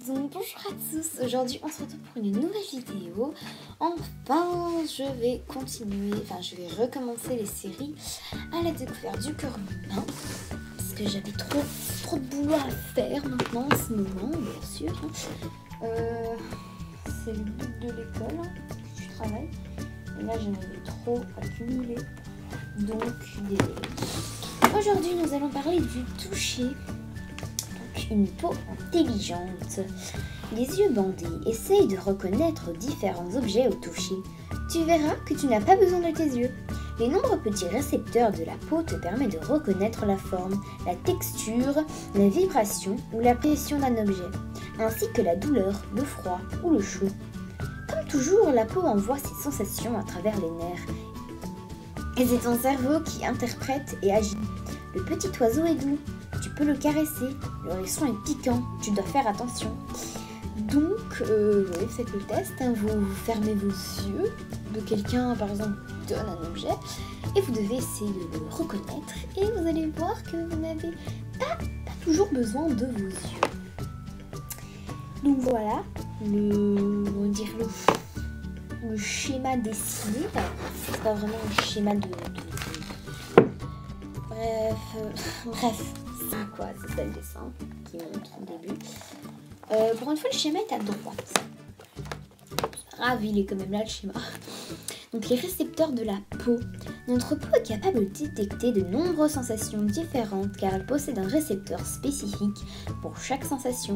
Donc bonjour à tous, aujourd'hui on se retrouve pour une nouvelle vidéo. Enfin je vais recommencer les séries à la découverte du cœur humain. Parce que j'avais trop de boulot à faire maintenant en ce moment, bien sûr. C'est le but de l'école que tu travailles. Et là j'en avais trop accumulé. Donc désolée. Aujourd'hui nous allons parler du toucher. Une peau intelligente. Les yeux bandés essayent de reconnaître différents objets au toucher. Tu verras que tu n'as pas besoin de tes yeux. Les nombreux petits récepteurs de la peau te permettent de reconnaître la forme, la texture, la vibration ou la pression d'un objet, ainsi que la douleur, le froid ou le chaud. Comme toujours, la peau envoie ses sensations à travers les nerfs. Et c'est ton cerveau qui interprète et agit. Le petit oiseau est doux. Tu peux le caresser, le hérisson est piquant, tu dois faire attention. Donc, faites le test, hein. Vous fermez vos yeux de quelqu'un, par exemple, qui donne un objet, et vous devez essayer de le reconnaître, et vous allez voir que vous n'avez pas toujours besoin de vos yeux. Donc voilà, le schéma dessiné, c'est pas vraiment un schéma de... Bref. C'est quoi? C'est ça le dessin qui montre au début. Pour une fois, le schéma est à droite. Grave, il est quand même là le schéma. Donc les récepteurs de la peau. Notre peau est capable de détecter de nombreuses sensations différentes car elle possède un récepteur spécifique pour chaque sensation.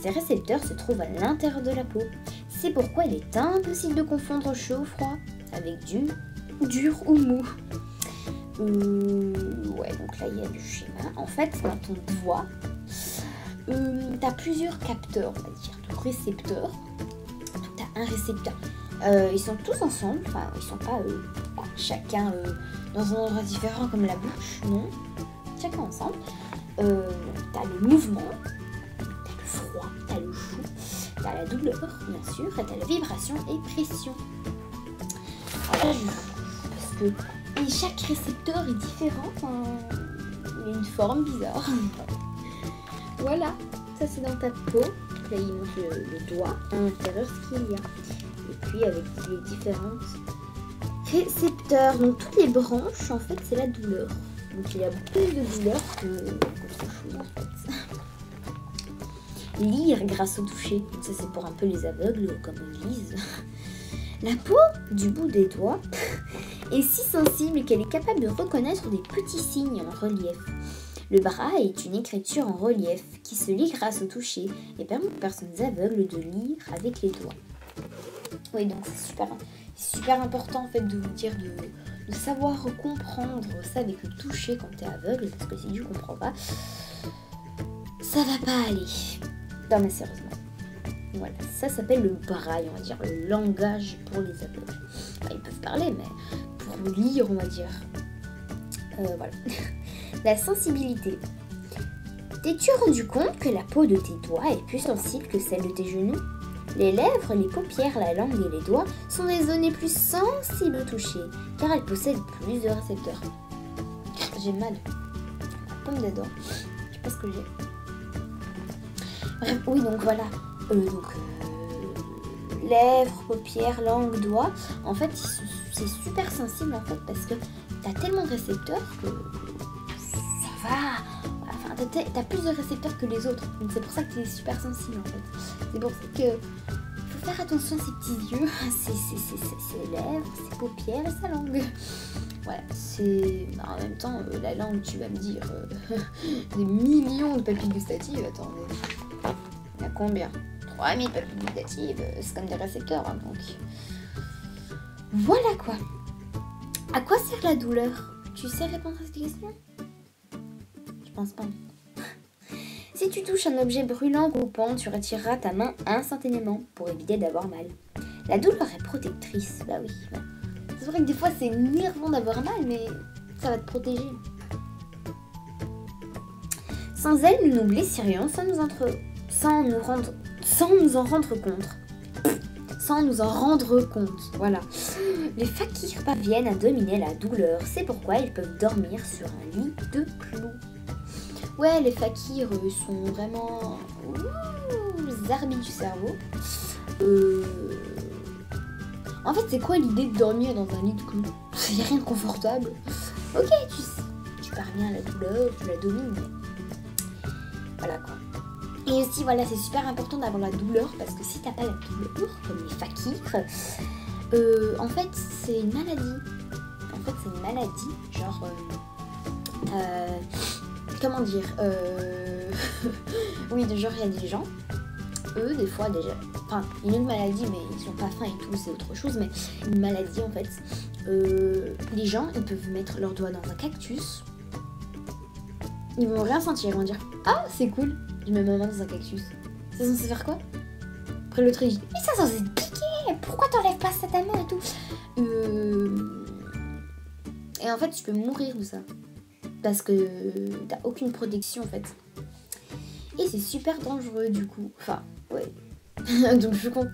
Ces récepteurs se trouvent à l'intérieur de la peau. C'est pourquoi il est impossible de confondre chaud ou froid avec dur ou mou. Donc là il y a le schéma. En fait, dans ton doigt, tu as plusieurs capteurs, on va dire, de récepteurs. Tu as un récepteur. Ils sont tous ensemble, enfin, ils sont pas chacun dans un endroit différent comme la bouche, non. Chacun ensemble. Tu as le mouvement, tu as le froid, tu as le chaud, tu as la douleur, bien sûr, et tu as la vibration et pression. Alors, parce que. Et chaque récepteur est différent, il a une forme bizarre. Voilà, ça c'est dans ta peau. Là il montre le doigt, à l'intérieur ce qu'il y a. Et puis avec les différentes récepteurs, donc toutes les branches en fait c'est la douleur. Donc il y a plus de douleur qu'autre chose en fait. Lire grâce au toucher, ça c'est pour un peu les aveugles comme on lise. La peau du bout des doigts est si sensible qu'elle est capable de reconnaître des petits signes en relief. Le bras est une écriture en relief qui se lit grâce au toucher et permet aux personnes aveugles de lire avec les doigts. Oui, donc c'est super important en fait de vous dire de savoir comprendre ça avec le toucher quand tu es aveugle, parce que si tu ne comprends pas, ça va pas aller. Non mais sérieusement. Voilà, ça s'appelle le braille, on va dire, le langage pour les aveugles. Enfin, ils peuvent parler, mais pour lire, on va dire. Voilà. La sensibilité. T'es-tu rendu compte que la peau de tes doigts est plus sensible que celle de tes genoux? Les lèvres, les paupières, la langue et les doigts sont les zones les plus sensibles au toucher, car elles possèdent plus de récepteurs. J'ai mal. La pomme d'Adam. Je sais pas ce que j'ai. Bref, oui, donc voilà. Lèvres, paupières, langue, doigts, en fait c'est super sensible en fait parce que t'as tellement de récepteurs que ça va, enfin t'as plus de récepteurs que les autres, donc c'est pour ça que t'es super sensible en fait. C'est pour ça que faut faire attention à ses petits yeux, ses lèvres, ses paupières et sa langue. Voilà, c'est en même temps la langue, tu vas me dire des millions de papilles gustatives, attends, il y a combien? 3000 papilles gustatives, c'est comme des récepteurs, hein, donc voilà quoi. À quoi sert la douleur? Tu sais répondre à cette question? Je pense pas. Si tu touches un objet brûlant ou coupant, tu retireras ta main instantanément pour éviter d'avoir mal. La douleur est protectrice, bah oui. C'est vrai que des fois c'est énervant d'avoir mal, mais ça va te protéger. Sans elle, nous nous blesserions sans nous en rendre compte. Voilà. Les fakirs parviennent à dominer la douleur. C'est pourquoi ils peuvent dormir sur un lit de clous. Ouais, les fakirs sont vraiment arbitres du cerveau. En fait, c'est quoi l'idée de dormir dans un lit de clous? Il n'y a rien de confortable. Ok, tu parviens à la douleur, tu la domines, mais voilà quoi. Et aussi, voilà, c'est super important d'avoir la douleur, parce que si t'as pas la douleur, comme les fakirs, en fait, c'est une maladie. En fait, c'est une maladie, genre... comment dire oui, genre, il y a des gens, eux, des fois, déjà... Enfin, une autre maladie, mais ils sont pas fins et tout, c'est autre chose, mais une maladie, en fait. Les gens, ils peuvent mettre leurs doigts dans un cactus. Ils vont rien sentir, ils vont dire « Ah, c'est cool, je mets ma main dans un cactus. » C'est censé faire quoi? Après l'autre, il dit « Mais ça censé te piquer, pourquoi t'enlèves pas ça ta main et tout ?» Et en fait, tu peux mourir de ça. Parce que t'as aucune protection, en fait. Et c'est super dangereux, du coup. Enfin, ouais. Donc je compte...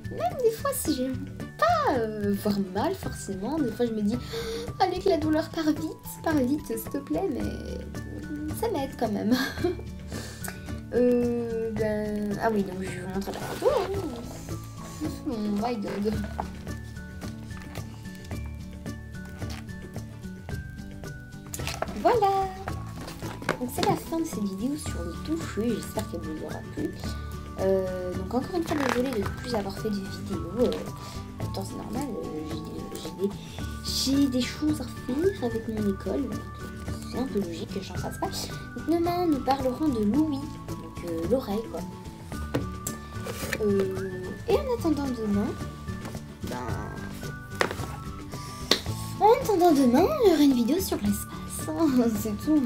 Même des fois, si j'aime pas voir mal, forcément, des fois je me dis « Allez que la douleur part vite, s'il te plaît, mais... » Ça m'aide quand même. Ah oui, donc je vais vous montrer la photo. Oh my god. Voilà. Donc c'est la fin de cette vidéo sur le toucher. J'espère qu'elle vous aura plu. Donc encore une fois, désolée de ne plus avoir fait de vidéo. En même temps, c'est normal. J'ai des choses à faire avec mon école. C'est un peu logique que j'en fasse pas. Donc demain, nous parlerons de l'ouïe, donc l'oreille quoi. Et en attendant demain, il y aura une vidéo sur l'espace. C'est tout.